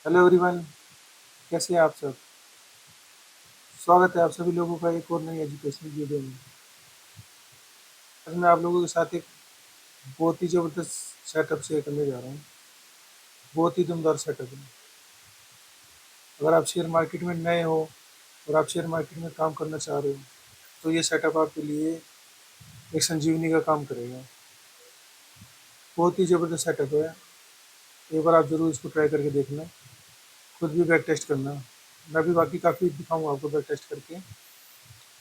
Hello everyone, कैसे हैं आप सब। स्वागत है आप सभी लोगों का एक और नई एजुकेशनल वीडियो में। आज मैं आप लोगों के साथ एक बहुत ही ज़बरदस्त सेटअप शेयर करने जा रहा हूँ। बहुत ही दमदार सेटअप है। अगर आप शेयर मार्केट में नए हो और आप शेयर मार्केट में काम करना चाह रहे हो तो ये सेटअप आपके लिए एक संजीवनी का काम करेगा। बहुत ही ज़बरदस्त सेटअप है। एक बार आप ज़रूर इसको ट्राई करके देखना, खुद भी बैक टेस्ट करना। मैं भी बाकी काफ़ी दिखाऊंगा आपको बैक टेस्ट करके,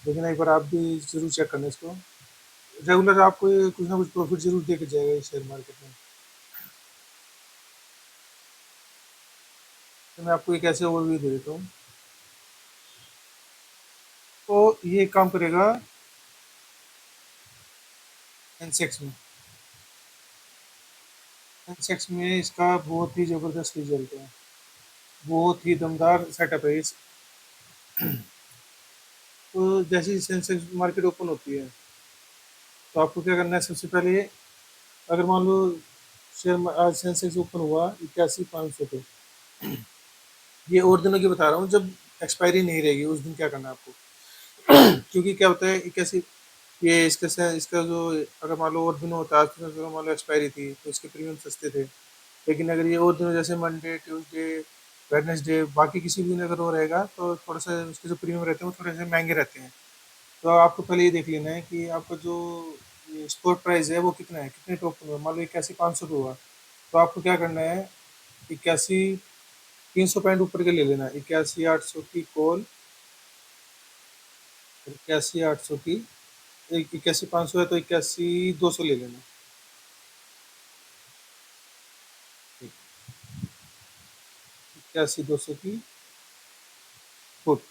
लेकिन एक बार आप भी ज़रूर चेक करना इसको। रेगुलर आपको ये कुछ ना कुछ प्रॉफिट जरूर दे के जाएगा ये शेयर मार्केट में। तो मैं आपको एक ऐसे ओवरव्यू दे देता हूँ। तो ये काम करेगा सेंसेक्स में। सेंसेक्स में इसका बहुत ही ज़बरदस्त रिजल्ट है। बहुत ही दमदार सेटअप है इस। तो जैसे ही सेंसेक्स मार्केट ओपन होती है तो आपको क्या करना है, सबसे पहले अगर मान लो आज सेंसेक्स ओपन हुआ 81,500 पे। ये और दिनों की बता रहा हूँ जब एक्सपायरी नहीं रहेगी उस दिन क्या करना है आपको। क्योंकि क्या होता है 81, ये इसका जो अगर मान लो और दिनों होता है, आज तो अगर मान लो एक्सपायरी थी तो इसके प्रीमियम सस्ते थे। लेकिन अगर ये और दिनों जैसे मंडे, ट्यूसडे, वेडनेसडे, बाकी किसी भी दिन अगर वो रहेगा तो थोड़ा सा उसके जो प्रीमियम रहते हैं वो थोड़े से महंगे रहते हैं। तो आपको पहले ये देख लेना है कि आपका जो स्पॉट प्राइस है वो कितना है, कितने टोकन हुआ। मान लो 81,500 पे हुआ तो आपको क्या करना है, 81,300 पॉइंट ऊपर के ले लेना है। 81,800 की कॉल, 81,800 की, 81,500 है तो 81,200 ले लेना। 81,200 की पुट।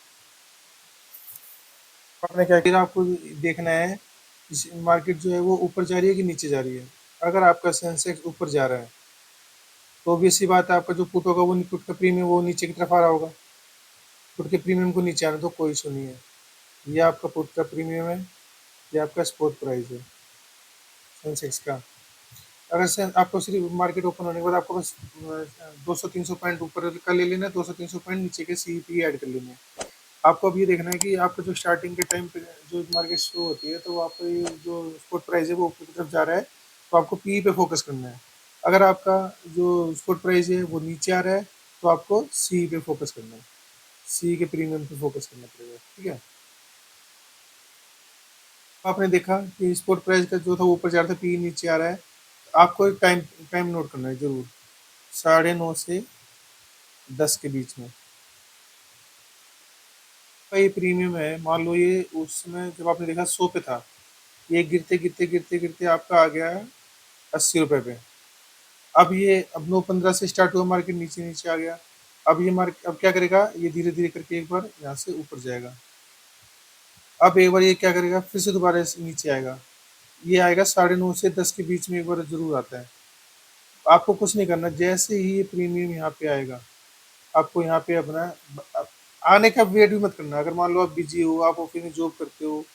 आपने क्या किया, आपको देखना है मार्केट जो है वो ऊपर जा रही है कि नीचे जा रही है। अगर आपका सेंसेक्स ऊपर जा रहा है तो ऑब्वियस सी बात है आपका जो पुट होगा वो पुट का प्रीमियम वो नीचे की तरफ आ रहा होगा। पुट के प्रीमियम को नीचे आने तो कोई इशू नहीं है। ये आपका पुट का प्रीमियम है, ये आपका स्पॉट प्राइस है सेंसेक्स का। अगर से आपको सिर्फ मार्केट ओपन होने के बाद आपको बस 200-300 पॉइंट ऊपर का ले लेना है, 200-300 पॉइंट नीचे के सीईपी ऐड कर लेने हैं। आपको अब ये देखना है कि आपका जो स्टार्टिंग के टाइम पे जो मार्केट शुरू होती है तो आपका ये जो स्पॉट प्राइस है वो ऊपर की तरफ जा रहा है तो आपको पी पे फोकस करना है। अगर आपका जो स्पॉट प्राइस है वो नीचे आ रहा है तो आपको सी पे फोकस करना है। सी के प्रीमियम पे फोकस करना पड़ेगा, ठीक है। आपने देखा कि स्पॉट प्राइस का जो था वो ऊपर जा रहा था, पी नीचे आ रहा है। आपको एक टाइम टाइम नोट करना है जरूर, 9:30 से 10 के बीच में का ये प्रीमियम है। मान लो ये उस समय जब आपने देखा 100 पे था, ये गिरते गिरते गिरते गिरते आपका आ गया 80 रुपए पे। अब 9:15 से स्टार्ट हुआ मार्केट, नीचे नीचे आ गया। अब ये मार्केट अब क्या करेगा, ये धीरे धीरे करके एक बार यहाँ से ऊपर जाएगा। अब एक बार ये क्या करेगा, फिर से दोबारा से नीचे आएगा। ये आएगा 9:30 से 10 के बीच में एक बार जरूर आता है। आपको कुछ नहीं करना, जैसे ही ये प्रीमियम यहाँ पे आएगा आपको यहाँ पे अपना आने का वेट भी मत करना। अगर मान लो आप बिजी हो, आप ऑफिस में जॉब करते हो,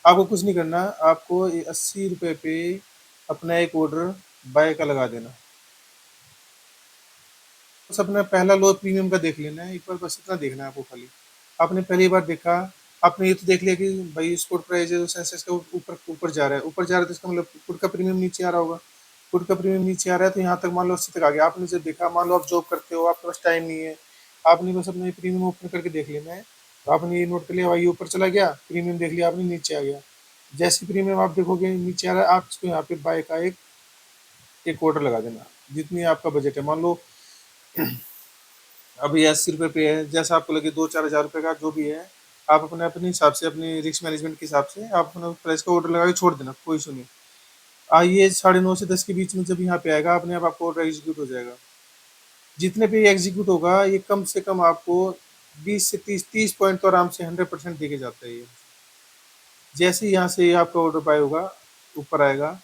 आपको कुछ नहीं करना। आपको 80 रुपए पे अपना एक ऑर्डर बाय का लगा देना। बस अपना पहला लो प्रीमियम का देख लेना है एक बार, बस इतना देखना है आपको खाली। आपने पहली बार देखा, आपने ये तो देख लिया कि भाई स्पॉट प्राइस है सेंसेक्स का ऊपर ऊपर जा रहा है, ऊपर जा रहा है तो इसका मतलब पुट का प्रीमियम नीचे आ रहा होगा। पुट का प्रीमियम नीचे आ रहा है तो यहाँ तक मान लो 80 तक आ गया। आपने जब देखा, मान लो आप जॉब करते हो, आपके पास टाइम नहीं है, आपने बस अपना प्रीमियम ओपन करके देख लेना है। तो आपने ये नोट कर लिया भाई ये ऊपर चला गया, प्रीमियम देख लिया आपने, नीचे आ गया। जैसे प्रीमियम आप देखोगे नीचे आ रहा है, आप इसको यहाँ पे बाय का एक ऑर्डर लगा देना। जितनी आपका बजट है, मान लो अब ये 80 रुपये पे है, जैसा आपको लगे 2-4 हज़ार रुपये का जो भी है, आप अपने अपने हिसाब से, अपनी रिस्क मैनेजमेंट के हिसाब से आप अपना प्राइस का ऑर्डर लगा के छोड़ देना, कोई इशू नहीं। ये 9:30 से 10 के बीच में जब यहाँ पे आएगा अपने आप आपको ऑर्डर एग्जीक्यूट हो जाएगा। जितने पे ये एग्जीक्यूट होगा ये कम से कम आपको 20 से 30 पॉइंट तो आराम से 100% देके जाता है ये। जैसे ही यहाँ से आपका ऑर्डर बाय होगा, ऊपर आएगा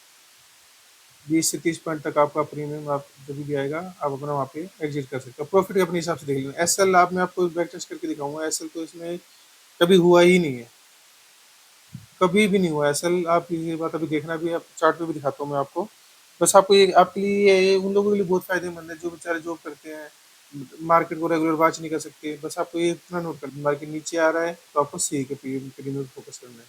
20 से 30 पॉइंट तक आपका प्रीमियम, आप जब भी आएगा आप अपना वहाँ पे एग्जिट कर सकते हो। प्रॉफिट अपने हिसाब से देख लेना। एस एल आप मैं आपको बैक टेस्ट करके दिखाऊंगा, एस एल तो इसमें कभी हुआ ही नहीं है, कभी भी नहीं हुआ एस एल। आप ये बात अभी देखना भी, आप चार्ट पे भी दिखाता हूँ मैं आपको। बस आपको ये आपके लिए ये उन लोगों के लिए बहुत फायदेमंद है जो बेचारे जॉब करते हैं, मार्केट को रेगुलर वॉच नहीं कर सकते। बस आपको ये इतना नोट कर, मार्केट नीचे आ रहा है तो आपको सी के प्रीमियम फोकस करना है।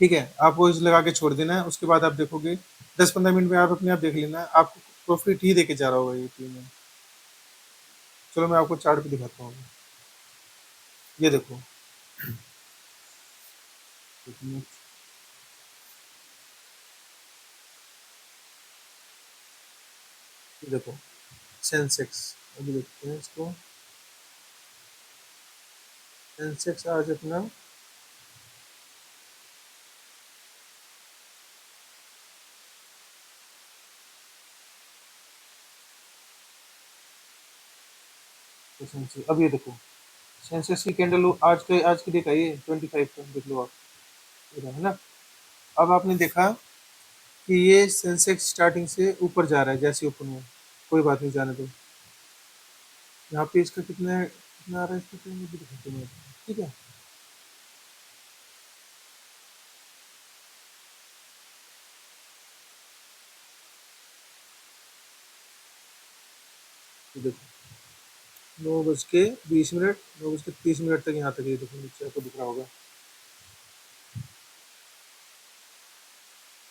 ठीक है, आपको इस लगा के छोड़ देना है। उसके बाद आप देखोगे 10-15 मिनट में आप अपने आप देख लेना, आपको प्रॉफिट ही देके जा रहा होगा ये प्रीमियम। चलो मैं आपको चार्ट पे दिखाता हूँ। ये देखो, ये देखो सेंसेक्स, अभी देखते हैं इसको। सेंसेक्स आज अपना अब ये देखो सेंसेक्स की कैंडल आज की डेट आई है 25 का, देख लो आप, ये रहा है ना। अब आपने देखा कि ये सेंसेक्स स्टार्टिंग से ऊपर जा रहा है जैसे ओपन हुआ, कोई बात नहीं, जाने दो। यहाँ पे इसका कितना कितना आ रहा है, इसका टाइम भी दिखाते हैं। ठीक है, ये देखो 9:20, 9:30 तक यहाँ तक, ये देखो नीचे आपको दिख रहा होगा।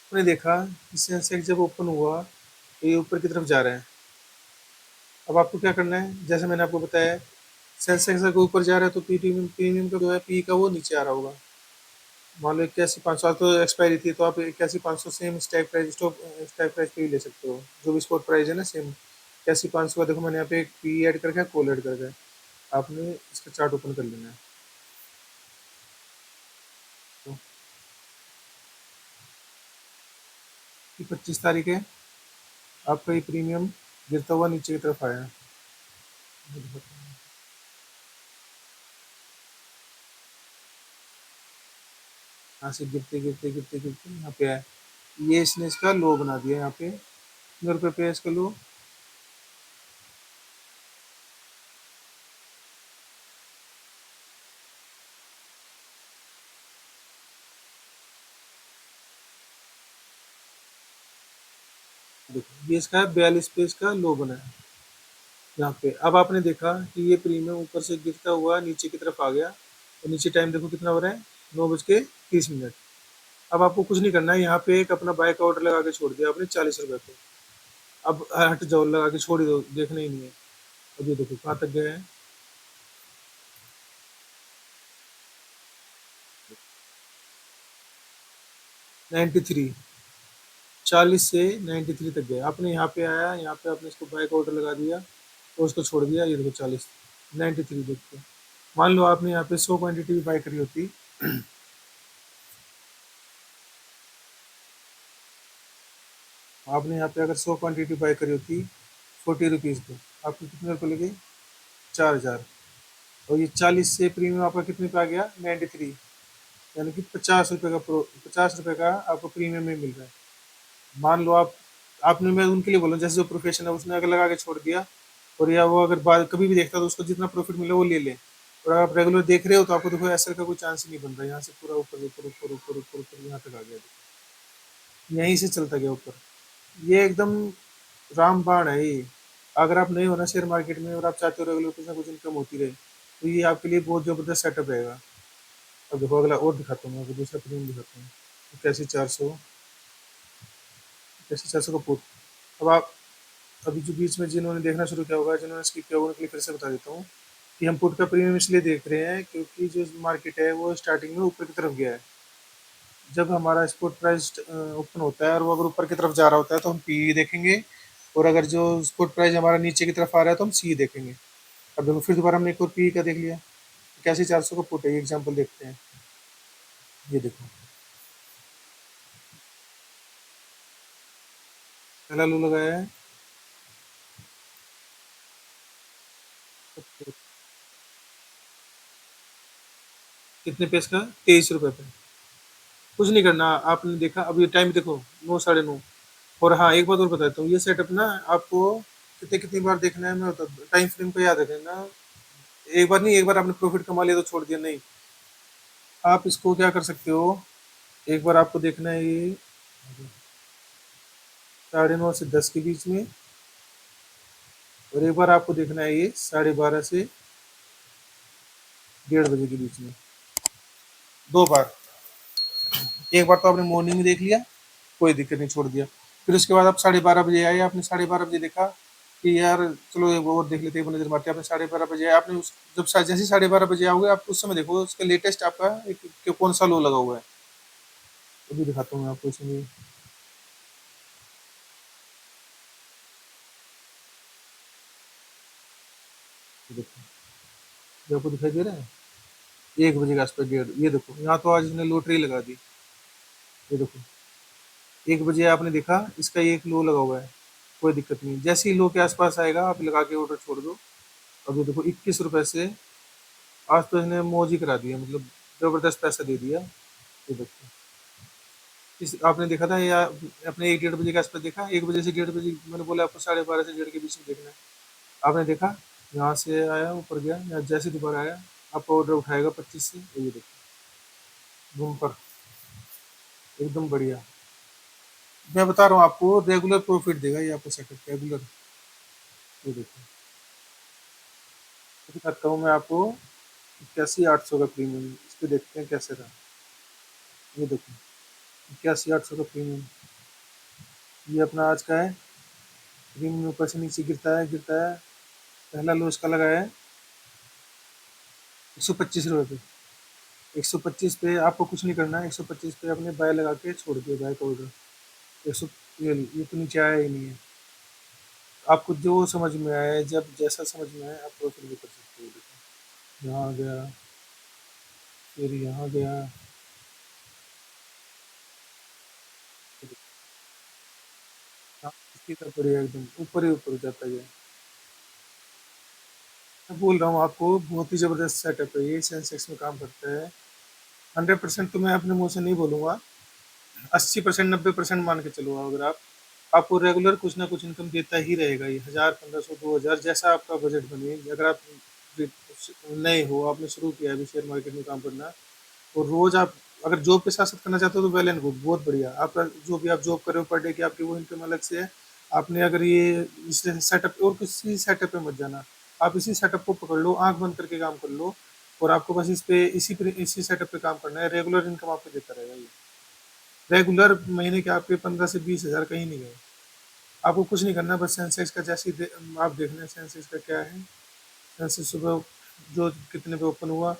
आपने देखा कि सेंसेक्स जब ओपन हुआ तो ये ऊपर की तरफ जा रहा है। अब आपको क्या करना है, जैसे मैंने आपको बताया, सेंसेक्स अगर ऊपर जा रहा है तो प्रीमियम प्रीमियम का जो है पी का वो नीचे आ रहा होगा। मान लो 81,500 तो एक्सपायरी थी, तो आप 81,500 same stack price, stock stack price पे भी ले सकते हो, जो भी स्पॉट प्राइस है ना सेम 81,500 का। देखो मैंने यहाँ पे एक पी ऐड करके कॉल ऐड करके, आपने इसका चार्ट ओपन कर लेना है। तो 25 तारीख है, आपका ये प्रीमियम गिरता हुआ नीचे की तरफ आया। यहाँ से गिरते गिरते गिरते गिरते यहाँ पे आया, ये इसने इसका लो बना दिया यहाँ पे। कितने रुपये पे है इसका लो? देखो ये इसका 42 पे इसका लो बना है यहाँ पे। अब आपने देखा कि ये प्रीमियम ऊपर से गिरता हुआ नीचे की तरफ आ गया, और नीचे टाइम देखो कितना हो रहा है, 9:30। अब आपको कुछ नहीं करना है, यहाँ पे एक अपना बाय का ऑर्डर लगा के छोड़ दिया आपने 40 रुपये पे। अब हट जाओ, लगा के छोड़ ही दो, देखना ही नहीं है। अब ये देखो कहाँ तक गए हैं, 93, 40 से 93 तक गए। आपने यहाँ पे आया, यहाँ पे आपने इसको बाय का ऑर्डर लगा दिया और उसको छोड़ दिया, ये देखो 40, 93 देखते। मान लो आपने यहाँ पे 100 क्वांटिटी भी बाय करी होती, आपने यहाँ पे अगर 100 क्वांटिटी बाय करी होती 40 रुपीज़ पे, आपको कितने रुपये लगे, 4,000। और ये 40 से प्रीमियम आपका कितने पे आ गया, 93, यानी कि 50 रुपये का 50 रुपये का आपको प्रीमियम में मिल रहा है। मान लो आपने, मैं उनके लिए बोला जैसे जो प्रोफेशन है उसने अगर लगा के छोड़ दिया, और या वो अगर बाद कभी भी देखता तो उसको जितना प्रॉफिट मिले वो ले ले। और अगर आप रेगुलर देख रहे हो तो आपको देखो ऐसा का कोई चांस ही नहीं बन रहा, यहाँ से पूरा ऊपर ऊपर ऊपर ऊपर ऊपर ऊपर यहाँ तक आ गया, यहीं से चलता गया ऊपर। ये एकदम रामबाण है ये। अगर आप नए हो ना शेयर मार्केट में और आप चाहते हो रेगुलर कुछ ना कुछ इनकम होती रहे, तो ये आपके लिए बहुत ज़बरदस्त सेटअप रहेगा। अब देखो अगला और दिखाता हूँ मैं आपको, दूसरा प्रीमियम दिखाता हूँ। इक्यासी चार सौ, 8400 का पुट। अब आप अभी जो बीच में जिन्होंने देखना शुरू किया होगा, जिन्होंने स्किप किया होगा, उनके लिए फिर से बता देता हूँ कि हम पुट का प्रीमियम इसलिए देख रहे हैं क्योंकि जो मार्केट है वो स्टार्टिंग में ऊपर की तरफ गया है। जब हमारा स्पॉट प्राइस ओपन होता है और वो अगर ऊपर की तरफ जा रहा होता है तो हम पी देखेंगे, और अगर जो स्पॉट प्राइस हमारा नीचे की तरफ आ रहा है तो हम सी देखेंगे। अब देखो फिर दोबारा हमने एक और पी का देख लिया, 81,400 का पुट है, एग्जाम्पल देखते हैं। ये देखो पहला लो लगाया है, कितने पे इसका, 23 रुपये पे। कुछ नहीं करना, आपने देखा अब ये टाइम देखो 9, 9:30। और हाँ एक बात और बताता हूँ, ये सेटअप ना आपको कितने कितनी बार देखना है, मैं बता, टाइम फ्रेम को याद रखना। एक बार नहीं, एक बार आपने प्रॉफिट कमा लिया तो छोड़ दिया नहीं। आप इसको क्या कर सकते हो, एक बार आपको देखना है ये 9:30 से 10 के बीच में, और एक बार आपको देखना है ये 12:30 से 1:30 बजे के बीच में, 2 बार। एक बार तो आपने मॉर्निंग में देख लिया, कोई दिक्कत नहीं, छोड़ दिया। फिर उसके बाद आप 12:30 बजे आए, आपने 12:30 बजे देखा कि यार चलो एक और देख लेते हैं, एक नजर मारते हैं। आपने 12:30 बजे आए, आपने उस जब जैसे 12:30 बजे आओगे, आप उस समय देखो उसका लेटेस्ट आपका कौन सा लो लगा हुआ है। अभी दिखाता हूँ मैं आपको इसमें। ये देखो, ये आपको दिखाई दे रहा है 1 बजे के आसपास, 1:30, ये देखो यहाँ तो आज इसने लॉटरी लगा दी। ये देखो 1 बजे आपने देखा इसका एक लो लगा हुआ है, कोई दिक्कत नहीं। जैसे ही लो के आसपास आएगा आप लगा के ऑर्डर छोड़ दो। अब ये देखो 21 रुपए से आज तो इसने मौज ही करा दिया, मतलब जबरदस्त पैसा दे दिया। ये देखो इस आपने देखा था या अपने 1 1:30 बजे के आसपास देखा, 1 बजे से 1:30 बजे, मैंने बोला आपको 12:30 से 1:30 के बीच में देखना है। आपने देखा यहाँ से आया ऊपर गया, यहाँ जैसे दोबारा आया आपका ऑर्डर उठाएगा 25 से। ये देखो बम्पर, एकदम बढ़िया। मैं बता रहा हूँ आपको रेगुलर प्रॉफिट देगा ये आपको सेटअप, रेगुलर। ये देखो तो दिखाता हूँ मैं आपको 81,800 का प्रीमियम, इस पे देखते हैं कैसे रहा। ये देखो 81,800 का प्रीमियम, ये अपना आज का है। प्रीमियम ऊपर से नीचे गिरता है गिरता है। पहला लो इसका लगा है 125 रुपये पे। 125 पे आपको कुछ नहीं करना है, 125 पे अपने बाय लगा के छोड़ दिया, बाय का ऑर्डर। 100, ये तो नीचे आया ही नहीं है। आपको जो समझ में आए, जब जैसा समझ में आए आप प्रॉफिट भी कर सकते हो। देखो यहाँ गया, फिर यहाँ गया। हाँ, इसकी तरफ बढ़िया एकदम ऊपर ही ऊपर जाता है। मैं बोल रहा हूँ आपको बहुत ही ज़बरदस्त सेटअप है ये, सेंसेक्स में काम करता है। 100% तो मैं अपने मुंह से नहीं बोलूँगा, 80% 90% मान के चलो। अगर आप आपको रेगुलर कुछ ना कुछ इनकम देता ही रहेगा ये, 1,000 1,500 2,000 जैसा आपका बजट बने। अगर आप नए हो, आपने शुरू किया है अभी शेयर मार्केट में काम करना, और रोज आप अगर जॉब के साथ साथ करना चाहते हो तो वेल एंड गुड, बहुत बढ़िया। आपका जो भी आप जॉब कर रहे हो पर डे की आपकी वो इनकम अलग से है। आपने अगर ये इस सेटअप और किसी सेटअप पे मत जाना, आप इसी सेटअप को पकड़ लो, आंख बंद करके काम कर लो, और आपको बस इसी सेटअप पे काम करना है। रेगुलर इनकम आपको देता रहेगा ये। रेगुलर महीने के आपके 15 से 20 हज़ार कहीं नहीं गए। आपको कुछ नहीं करना, बस सेंसेक्स का जैसे ही आप देखना है सेंसेक्स का क्या है। सेंसेक्स सुबह जो कितने पे ओपन हुआ,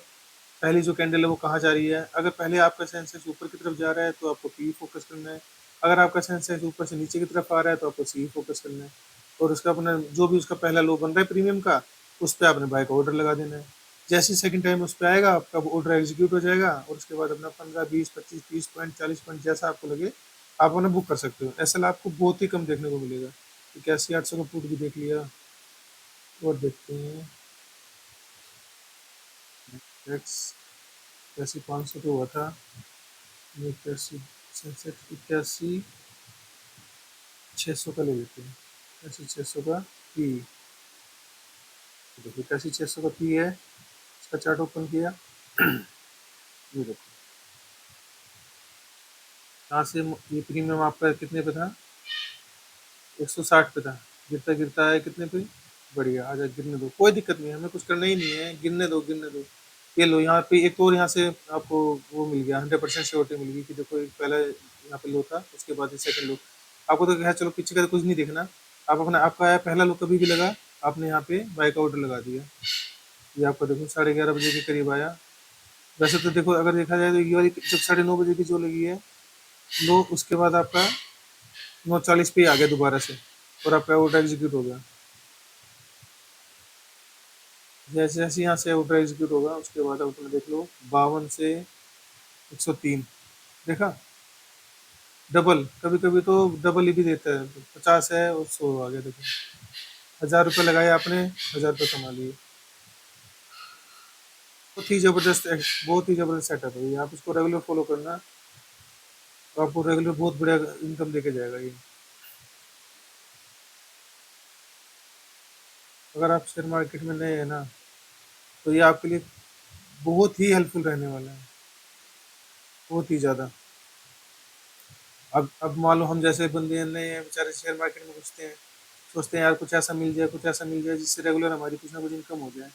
पहली जो कैंडल है वो कहाँ जा रही है। अगर पहले आपका सेंसेक्स ऊपर की तरफ जा रहा है तो आपको पी फोकस करना है। अगर आपका सेंसेक्स ऊपर से नीचे की तरफ आ रहा है तो आपको सी फोकस करना है। और उसका अपना जो भी उसका पहला लो बन रहा है प्रीमियम का, उस पर आपने बाय का ऑर्डर लगा देना है। जैसे सेकंड टाइम उस पर आएगा आपका ऑर्डर एग्जीक्यूट हो जाएगा, और उसके बाद अपना 15 20 25 30 पॉइंट 40 पॉइंट जैसा आपको लगे आप उन्हें बुक कर सकते हो। ऐसा आपको बहुत ही कम देखने को मिलेगा। 81,800 का पुट भी देख लिया, और देखते हैं एक्स 81,500 तो हुआ था। 81 सेंसेक्स 81,600 का ले लेते हैं। 81,600 का पी, देखो 81,600 का पी है। इसका चार्ट ओपन किया, ये देखो यहाँ से ये प्रीमियम आपका कितने पे था, 160 पे था। गिरता गिरता है कितने पे, बढ़िया आ जाए, गिरने दो, कोई दिक्कत नहीं है, हमें कुछ करना ही नहीं है, गिरने दो गिरने दो। ये लो यहाँ पे एक और यहाँ से आपको वो मिल गया, 100% श्योरिटी मिल गई कि देखो एक पहले यहाँ पे लो था, उसके बाद सेकंड लो। आपको तो क्या, चलो पीछे का तो कुछ नहीं देखना। आप अपना आपका आया पहला लो कभी भी लगा, आपने यहाँ पे बाय का ऑर्डर लगा दिया। ये आपका देखो 11:30 बजे के करीब आया। वैसे तो देखो अगर देखा जाए तो ये वाली जब 9:30 बजे की जो लगी है लो, उसके बाद आपका 9:40 पे ही आ गया दोबारा से, और आपका ऑर्डर एग्जीक्यूट हो गया। जैसे जैसे यहाँ से ऑर्डर एग्जीक्यूट होगा उसके बाद आप अपना देख लो 52 से 103, देखा डबल, कभी कभी तो डबल ही भी देता है। 50 है और 100 आ गया, देखो 1,000 रुपये लगाए आपने, 1,000 रुपये कमा लिए। बहुत ही जबरदस्त, बहुत ही जबरदस्त सेटअप है ये, आप इसको रेगुलर फॉलो करना तो आपको रेगुलर बहुत बढ़िया इनकम देके जाएगा ये। अगर आप शेयर मार्केट में नए हैं ना, तो ये आपके लिए बहुत ही हेल्पफुल रहने वाला है, बहुत ही ज़्यादा। अब मान लो हम जैसे बंदे नए हैं बेचारे शेयर मार्केट में घुसते हैं, सोचते हैं यार कुछ ऐसा मिल जाए, कुछ ऐसा मिल जाए जिससे रेगुलर हमारी कुछ ना कुछ इनकम हो जाए।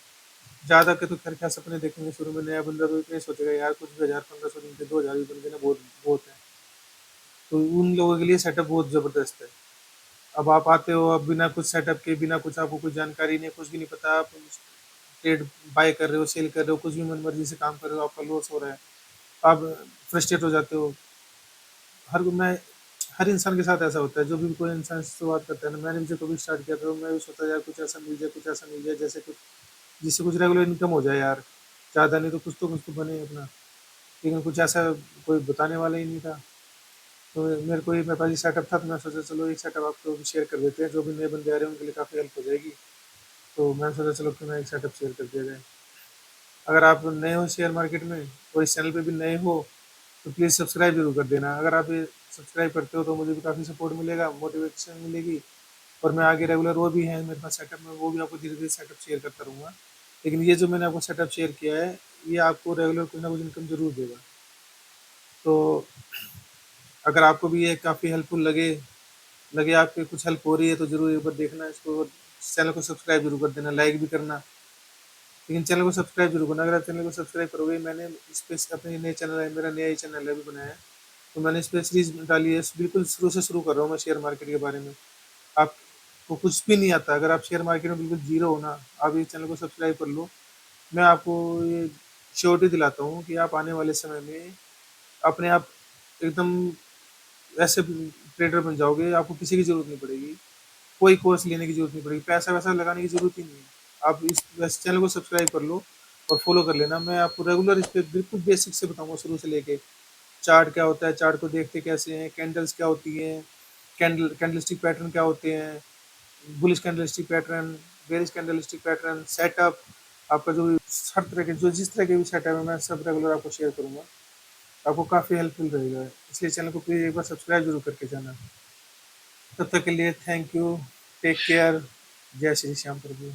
ज़्यादा के तो खैर क्या सपने देखेंगे, शुरू में नया बंदा तो इतना ही सोचेगा यार कुछ भी 1000-1500 दिन के 2000 भी बन गए ना, बहुत बहुत है। तो उन लोगों के लिए सेटअप बहुत ज़बरदस्त है। अब आप आते हो, अब बिना कुछ सेटअप के, बिना कुछ आपको कुछ जानकारी नहीं, कुछ भी नहीं पता, आप ट्रेड बाय कर रहे हो, सेल कर रहे हो, कुछ भी मन मर्जी से काम कर रहे हो, आपका लॉस हो रहा है, आप फ्रस्ट्रेट हो जाते हो। मैं हर इंसान के साथ ऐसा होता है, जो भी कोई इंसान शुरुआत करता है ना, मैंने भी जब कभी स्टार्ट किया था, तो मैं भी सोचता यार कुछ ऐसा मिल जाए, कुछ ऐसा मिल जाए, जैसे कुछ जिससे कुछ रेगुलर इनकम हो जाए यार, ज़्यादा नहीं तो कुछ तो बने अपना। लेकिन कुछ ऐसा कोई बताने वाला ही नहीं था। तो मेरे को ये मेरे पास ये सेटअप था, तो मैं सोचा चलो एक सेटअप आपको शेयर कर देते हैं, जो भी नए बंदे आ रहे हैं उनके लिए काफ़ी हेल्प हो जाएगी। तो मैंने सोचा चलो क्यों ना एक सेटअप शेयर कर दिया जाए। अगर आप नए हो शेयर मार्केट में और इस चैनल पे भी नए हो, तो प्लीज़ सब्सक्राइब जरूर कर देना। अगर आप ये सब्सक्राइब करते हो तो मुझे भी काफ़ी सपोर्ट मिलेगा, मोटिवेशन मिलेगी, और मैं आगे रेगुलर वो भी है मेरे पास सेटअप में, वो भी आपको धीरे धीरे सेटअप शेयर करता रहूँगा। लेकिन ये जो मैंने आपको सेटअप शेयर किया है, ये आपको रेगुलर कुछ ना कुछ इनकम जरूर देगा। तो अगर आपको भी ये काफ़ी हेल्पफुल लगे लगे आपकी कुछ हेल्प हो रही है, तो ज़रूर एक बार देखना इसको, चैनल को सब्सक्राइब जरूर कर देना, लाइक भी करना। लेकिन चैनल को सब्सक्राइब जरूर करना। अगर आप चैनल को सब्सक्राइब करोगे, मैंने इस पे अपने नए चैनल है, मेरा नया ही चैनल है अभी बनाया है, तो मैंने इस पे सीरीज डाली है, बिल्कुल शुरू से शुरू कर रहा हूँ मैं शेयर मार्केट के बारे में। आपको कुछ भी नहीं आता, अगर आप शेयर मार्केट में बिल्कुल जीरो हो ना, आप इस चैनल को सब्सक्राइब कर लो। मैं आपको ये श्योरिटी दिलाता हूँ कि आप आने वाले समय में अपने आप एकदम ऐसे ट्रेडर बन जाओगे, आपको किसी की ज़रूरत नहीं पड़ेगी, कोई कोर्स लेने की ज़रूरत नहीं पड़ेगी, पैसा वैसा लगाने की ज़रूरत ही नहीं है। आप इस चैनल को सब्सक्राइब कर लो और फॉलो कर लेना। मैं आपको रेगुलर इस पे बिल्कुल बेसिक से बताऊँगा, शुरू से लेके चार्ट क्या होता है, चार्ट को देखते कैसे हैं, कैंडल्स क्या होती हैं, कैंडलस्टिक पैटर्न क्या होते हैं, bullish candlestick pattern, bearish candlestick pattern, setup, आपका जो भी हर तरह के जो जिस तरह के भी सेटअप है, मैं सब रेगुलर आपको शेयर करूँगा। आपको काफ़ी हेल्पफुल रहेगा, इसलिए चैनल को प्लीज़ एक बार सब्सक्राइब जरूर करके जाना। तब तक के लिए थैंक यू, टेक केयर, जय श्री श्याम प्रभु।